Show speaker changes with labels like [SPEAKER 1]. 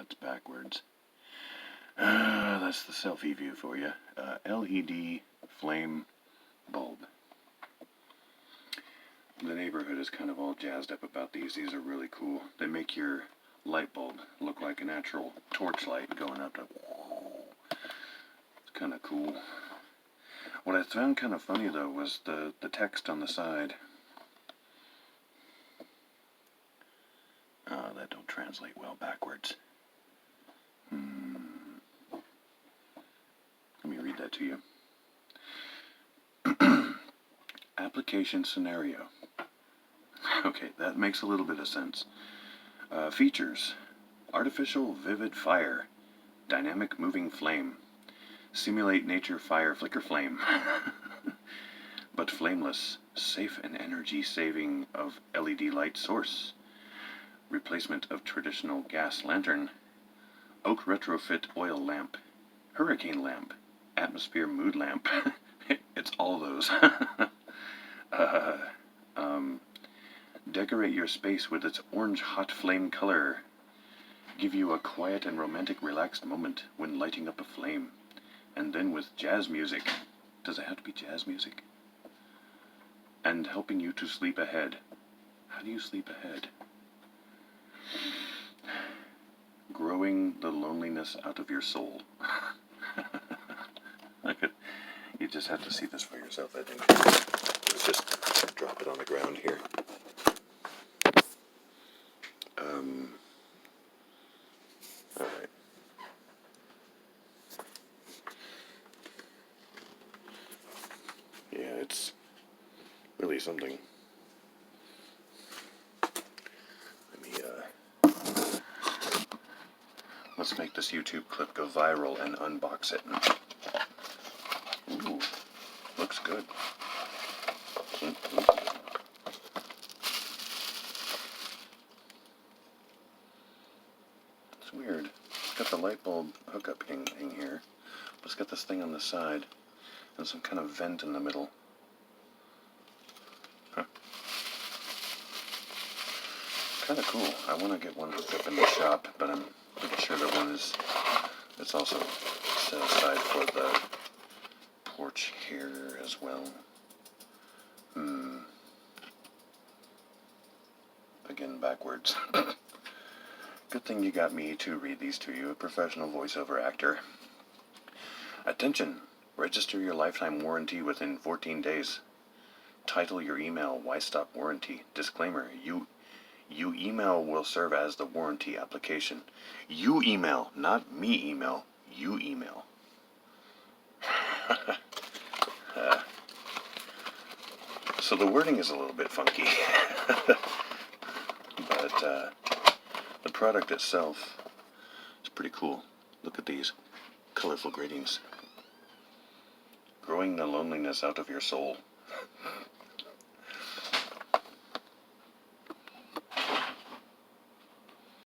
[SPEAKER 1] that's backwards. That's the selfie view for you. LED flame bulb. The neighborhood is kind of all jazzed up about these. These are really cool. They make your light bulb look like a natural torchlight going up. It's kind of cool. What I found kind of funny though was the text on the side. That don't translate well backwards. Let me read that to you. Application scenario. Okay, that makes a little bit of sense. Features: artificial vivid fire, dynamic moving flame, simulate nature fire flicker flame, but flameless, safe and energy saving of LED light source, replacement of traditional gas lantern, oak retrofit oil lamp, hurricane lamp, atmosphere mood lamp. It's all those. Decorate your space with its orange hot flame color. Give you a quiet and romantic relaxed moment when lighting up a flame. And then with jazz music. Does it have to be jazz music? And helping you to sleep ahead. How do you sleep ahead? Growing the loneliness out of your soul. You just have to see this for yourself, I think. Let's just drop it on the ground here. Alright. Yeah, it's really something. Let's make this YouTube clip go viral and unbox it. Ooh, looks good. It's weird. It's got the light bulb hookup thing here, but it's got this thing on the side and some kind of vent in the middle. Huh. Kind of cool. I want to get one hooked up in the shop, but I'm pretty sure that one is, it's also set aside for the porch here as well. Again, backwards. Good thing you got me to read these to you, a professional voiceover actor. Attention! Register your lifetime warranty within 14 days. Title your email, Why Stop Warranty. Disclaimer, you email will serve as the warranty application. You email, not me email. You email. So the wording is a little bit funky. But the product itself is pretty cool. Look at these colorful greetings. Growing the loneliness out of your soul.